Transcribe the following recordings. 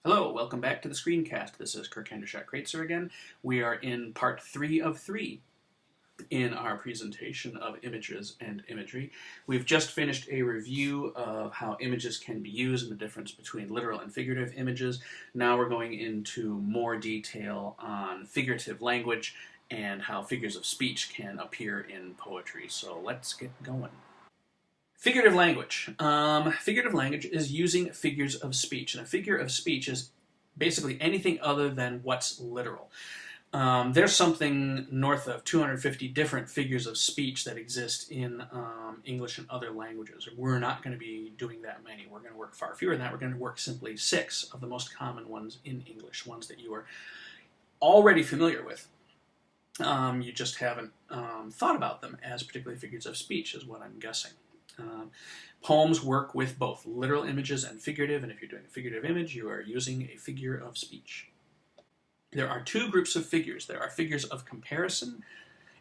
Hello, welcome back to the screencast. This is Hendershott-Kraetzer again. We are in part 3 of 3 in our presentation of images and imagery. We've just finished a review of how images can be used and the difference between literal and figurative images. Now we're going into more detail on figurative language and how figures of speech can appear in poetry. So let's get going. Figurative language. Figurative language is using figures of speech, and a figure of speech is basically anything other than what's literal. There's something north of 250 different figures of speech that exist in English and other languages. We're not going to be doing that many. We're going to work far fewer than that. We're going to work simply 6 of the most common ones in English, ones that you are already familiar with. You just haven't thought about them as particularly figures of speech, is what I'm guessing. Poems work with both literal images and figurative, and if you're doing a figurative image, you are using a figure of speech. There are 2 groups of figures. There are figures of comparison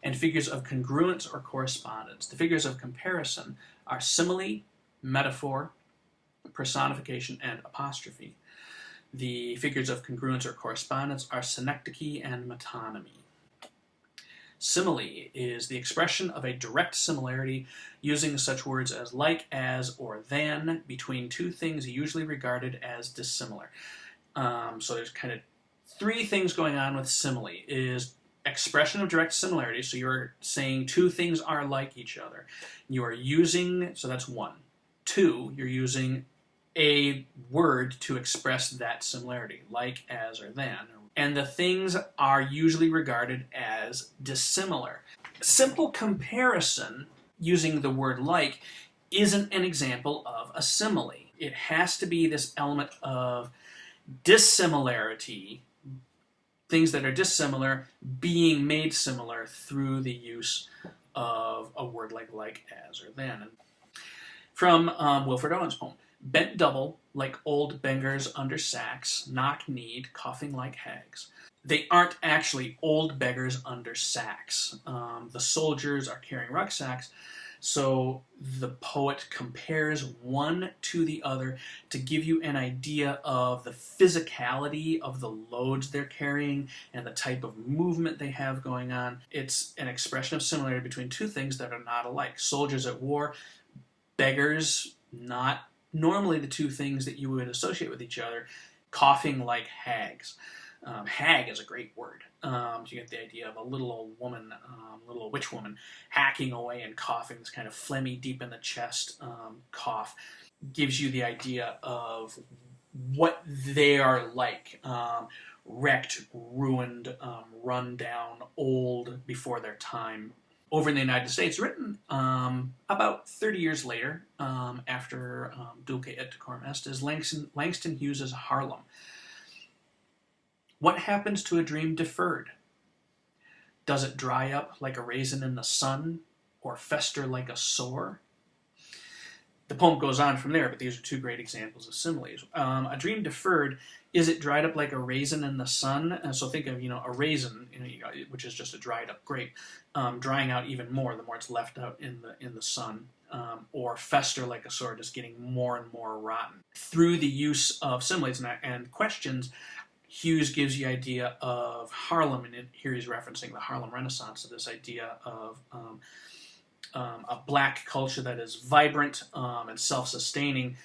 and figures of congruence or correspondence. The figures of comparison are simile, metaphor, personification, and apostrophe. The figures of congruence or correspondence are synecdoche and metonymy. Simile is the expression of a direct similarity using such words as like, as, or than between 2 things usually regarded as dissimilar. So there's kind of 3 things going on with simile. Is expression of direct similarity, so you're saying 2 things are like each other. You are using, so that's 1. 2, you're using a word to express that similarity, like, as, or than. And the things are usually regarded as dissimilar. Simple comparison using the word like isn't an example of a simile. It has to be this element of dissimilarity, things that are dissimilar being made similar through the use of a word like, as, or than. From Wilfred Owen's poem. Bent double, like old beggars under sacks, knock-kneed, coughing like hags. They aren't actually old beggars under sacks. The soldiers are carrying rucksacks, so the poet compares one to the other to give you an idea of the physicality of the loads they're carrying and the type of movement they have going on. It's an expression of similarity between 2 things that are not alike. Soldiers at war, beggars, not normally the 2 things that you would associate with each other, coughing like hags. Hag is a great word. So you get the idea of a little old woman, little old witch woman, hacking away and coughing, this kind of phlegmy, deep in the chest cough. Gives you the idea of what they are like. Wrecked, ruined, run down, old, before their time. Over in the United States, written about 30 years later, after Dulce et decorum est, is Langston Hughes' Harlem. What happens to a dream deferred? Does it dry up like a raisin in the sun, or fester like a sore? The poem goes on from there, but these are 2 great examples of similes. A dream deferred, is it dried up like a raisin in the sun? So think of, a raisin, which is just a dried up grape, drying out even more the more it's left out in the sun, or fester like a sore, just getting more and more rotten. Through the use of similes and questions, Hughes gives you idea of Harlem, and here he's referencing the Harlem Renaissance, of this idea of a black culture that is vibrant and self-sustaining,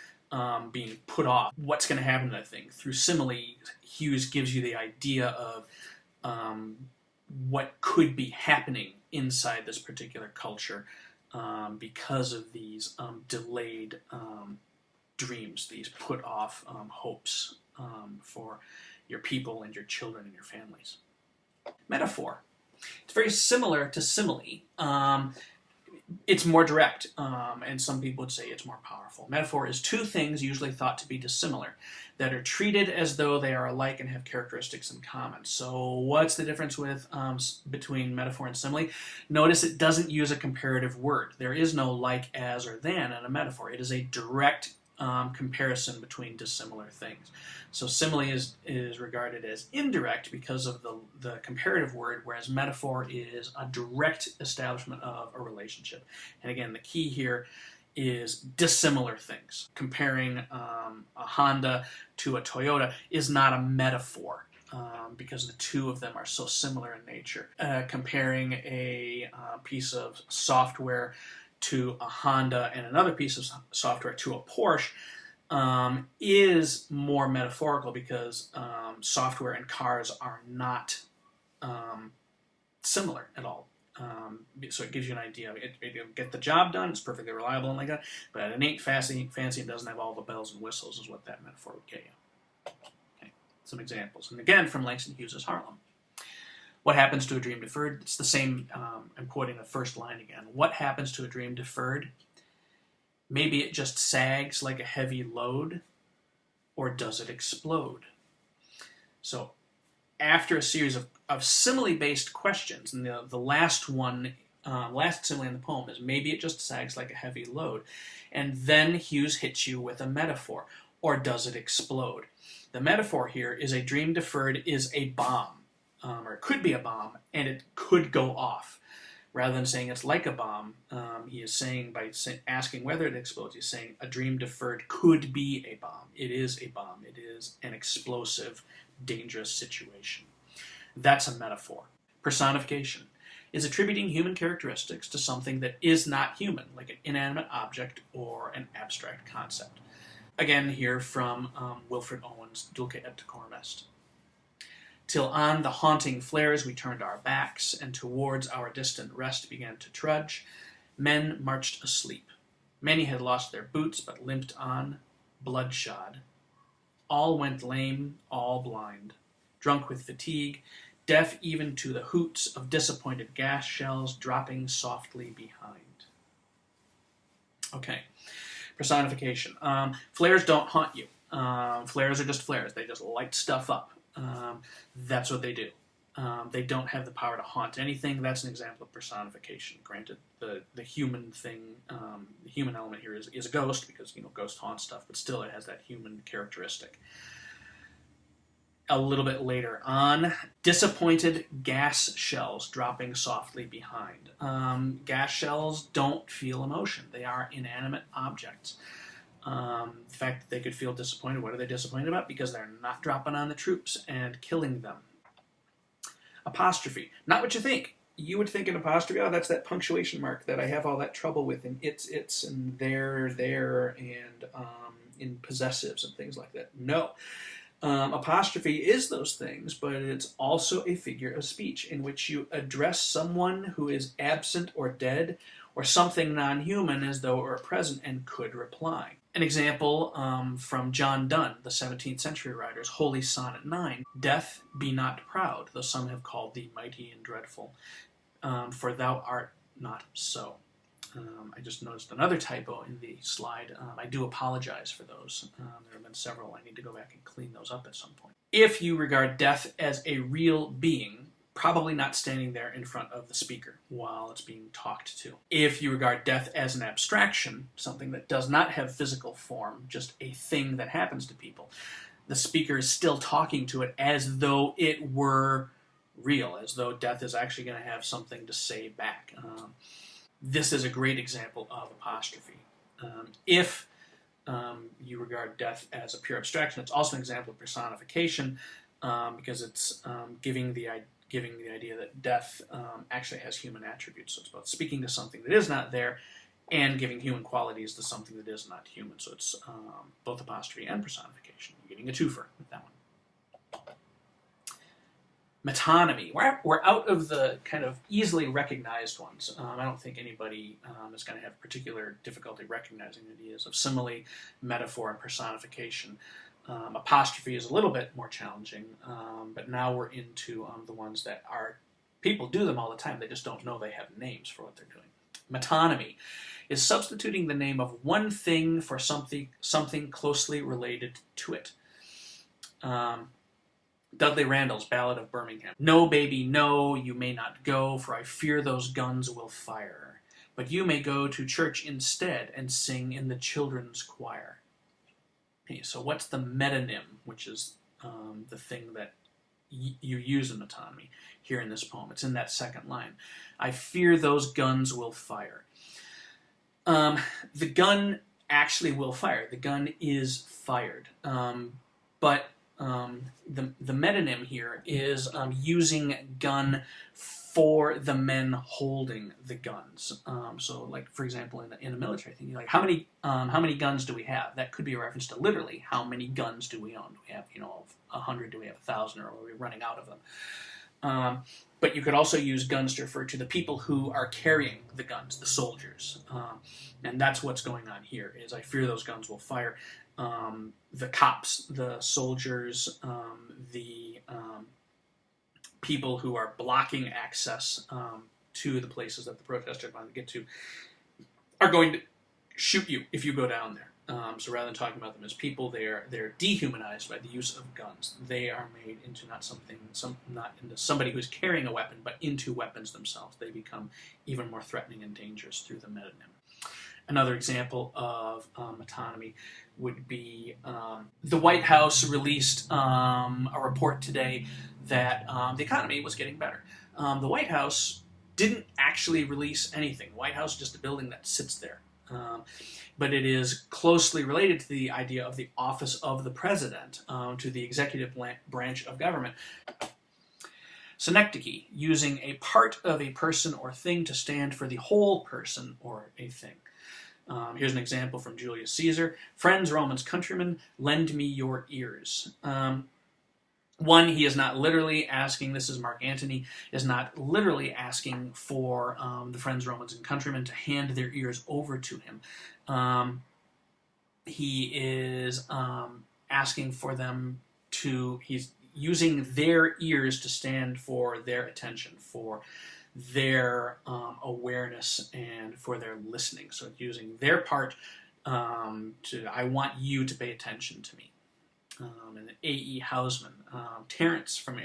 being put off. What's going to happen to that thing? Through simile, Hughes gives you the idea of what could be happening inside this particular culture because of these delayed dreams, these put off hopes for your people and your children and your families. Metaphor. It's very similar to simile. It's more direct, and some people would say it's more powerful. Metaphor is 2 things usually thought to be dissimilar that are treated as though they are alike and have characteristics in common. So what's the difference between metaphor and simile? Notice it doesn't use a comparative word. There is no like, as, or than in a metaphor. It is a direct comparison between dissimilar things. So simile is regarded as indirect because of the comparative word, whereas metaphor is a direct establishment of a relationship. And again, the key here is dissimilar things. Comparing a Honda to a Toyota is not a metaphor. Because the two of them are so similar in nature. Comparing a piece of software to a Honda and another piece of software to a Porsche is more metaphorical, because software and cars are not similar at all. So it gives you an idea. It'll get the job done, it's perfectly reliable and like that, but it ain't fancy and doesn't have all the bells and whistles, is what that metaphor would get you. Some examples. And again, from Langston Hughes' Harlem. What happens to a dream deferred? It's the same, I'm quoting the first line again. What happens to a dream deferred? Maybe it just sags like a heavy load, or does it explode? So after a series of simile-based questions, and the last one, last simile in the poem is, maybe it just sags like a heavy load. And then Hughes hits you with a metaphor, or does it explode? The metaphor here is a dream deferred is a bomb, or it could be a bomb, and it could go off. Rather than saying it's like a bomb, he is saying, by asking whether it explodes, he's saying a dream deferred could be a bomb. It is a bomb. It is an explosive, dangerous situation. That's a metaphor. Personification is attributing human characteristics to something that is not human, like an inanimate object or an abstract concept. Again, here from Wilfred Owen's Dulce et decorum est. Till on the haunting flares we turned our backs, and towards our distant rest began to trudge, men marched asleep. Many had lost their boots, but limped on, bloodshod. All went lame, all blind, drunk with fatigue, deaf even to the hoots of disappointed gas shells dropping softly behind. Okay. Personification. Flares don't haunt you. Flares are just flares. They just light stuff up. That's what they do. They don't have the power to haunt anything. That's an example of personification. Granted, the human thing, the human element here is a ghost, because ghosts haunt stuff, but still it has that human characteristic. A little bit later on, disappointed gas shells dropping softly behind. Gas shells don't feel emotion. They are inanimate objects. The fact that they could feel disappointed, what are they disappointed about? Because they're not dropping on the troops and killing them. Apostrophe. Not what you think. You would think an apostrophe, oh, that's that punctuation mark that I have all that trouble with in it's, and there, and in possessives and things like that. No. Apostrophe is those things, but it's also a figure of speech in which you address someone who is absent or dead, or something non-human as though it were present and could reply. An example from John Donne, the 17th century writer's Holy Sonnet 9. Death, be not proud, though some have called thee mighty and dreadful, for thou art not so. I just noticed another typo in the slide. I do apologize for those. There have been several. I need to go back and clean those up at some point. If you regard death as a real being, probably not standing there in front of the speaker while it's being talked to. If you regard death as an abstraction, something that does not have physical form, just a thing that happens to people, the speaker is still talking to it as though it were real, as though death is actually going to have something to say back. This is a great example of apostrophe. If you regard death as a pure abstraction, it's also an example of personification, because it's giving the idea that death actually has human attributes. So it's both speaking to something that is not there and giving human qualities to something that is not human. So it's both apostrophe and personification. You're getting a twofer with that one. Metonymy. We're out of the kind of easily recognized ones. I don't think anybody is going to have particular difficulty recognizing the ideas of simile, metaphor, and personification. Apostrophe is a little bit more challenging, but now we're into the ones that are, people do them all the time, they just don't know they have names for what they're doing. Metonymy is substituting the name of one thing for something closely related to it. Dudley Randall's Ballad of Birmingham. No, baby, no, you may not go, for I fear those guns will fire. But you may go to church instead and sing in the children's choir. Okay, so what's the metonym, which is the thing that you use in metonymy here in this poem? It's in that second line. I fear those guns will fire. The gun actually will fire. The gun is fired. But the metonym here is using gun for the men holding the guns. So, like for example, in a military thing, you're like, how many guns do we have? That could be a reference to literally how many guns do we own? Do we have 100? Do we have 1,000? Or are we running out of them? But you could also use guns to refer to the people who are carrying the guns, the soldiers. And that's what's going on here, is I fear those guns will fire. The cops, the soldiers, the people who are blocking access to the places that the protesters want to get to are going to shoot you if you go down there. So rather than talking about them as people, they're dehumanized by the use of guns. They are made into not into somebody who's carrying a weapon, but into weapons themselves. They become even more threatening and dangerous through the metonym. Another example of metonymy would be the White House released a report today that the economy was getting better. The White House didn't actually release anything. The White House is just a building that sits there. But it is closely related to the idea of the office of the president, to the executive branch of government. Synecdoche, using a part of a person or thing to stand for the whole person or a thing. Here's an example from Julius Caesar. Friends, Romans, countrymen, lend me your ears. One, he is not literally asking, this is Mark Antony, is not literally asking for the friends, Romans, and countrymen to hand their ears over to him. He is asking for them to, he's using their ears to stand for their attention, for their awareness, and for their listening. So using their part I want you to pay attention to me. And A.E. Housman, Terence from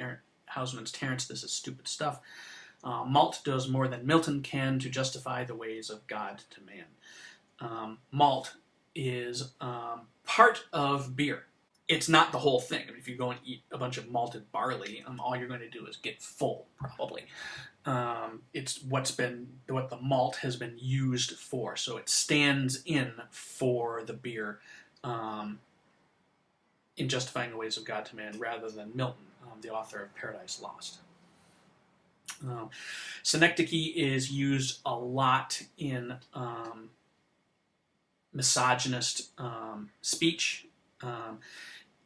Housman's Terence, this is stupid stuff. Malt does more than Milton can to justify the ways of God to man. Malt is part of beer. It's not the whole thing. I mean, if you go and eat a bunch of malted barley, all you're going to do is get full, probably. It's what the malt has been used for. So it stands in for the beer in justifying the ways of God to man, rather than Milton, the author of Paradise Lost. Synecdoche is used a lot in misogynist speech.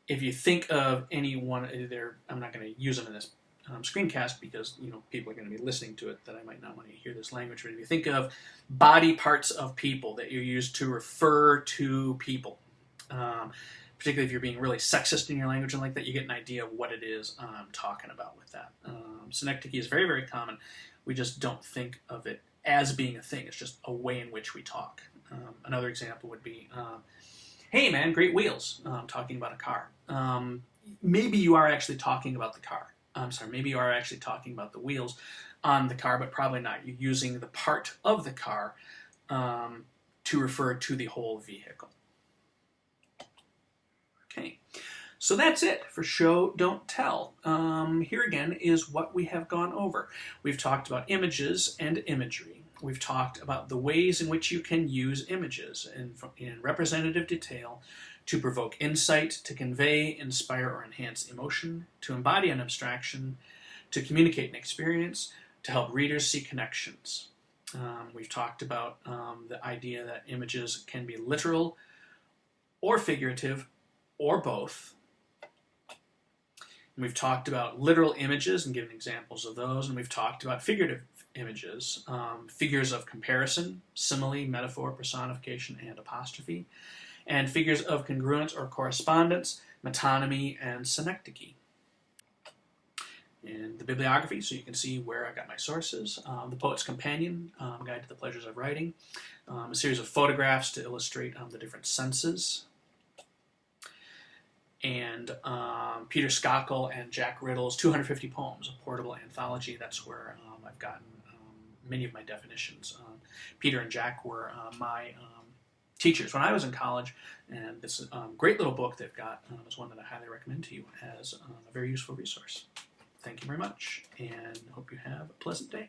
If you think of anyone, I'm not going to use them in this screencast because people are going to be listening to it that I might not want to hear this language. But if you think of body parts of people that you use to refer to people, particularly if you're being really sexist in your language and like that, you get an idea of what it is I'm talking about with that. Synecdoche is very, very common. We just don't think of it as being a thing. It's just a way in which we talk. Another example would be, hey man, great wheels, talking about a car. Maybe you are actually talking about the car. I'm sorry, maybe you are actually talking about the wheels on the car, but probably not. You're using the part of the car to refer to the whole vehicle. Okay, so that's it for Show, Don't Tell. Here again is what we have gone over. We've talked about images and imagery. We've talked about the ways in which you can use images in representative detail to provoke insight, to convey, inspire, or enhance emotion, to embody an abstraction, to communicate an experience, to help readers see connections. We've talked about the idea that images can be literal or figurative or both. And we've talked about literal images and given examples of those, and we've talked about figurative images, figures of comparison, simile, metaphor, personification, and apostrophe, and figures of congruence or correspondence, metonymy, and synecdoche. And the bibliography, so you can see where I got my sources. The Poet's Companion, Guide to the Pleasures of Writing, a series of photographs to illustrate the different senses, and Peter Skokel and Jack Riddle's 250 Poems, a portable anthology. That's where I've gotten many of my definitions. Peter and Jack were my teachers when I was in college, and this great little book they've got is one that I highly recommend to you as a very useful resource. Thank you very much, and hope you have a pleasant day.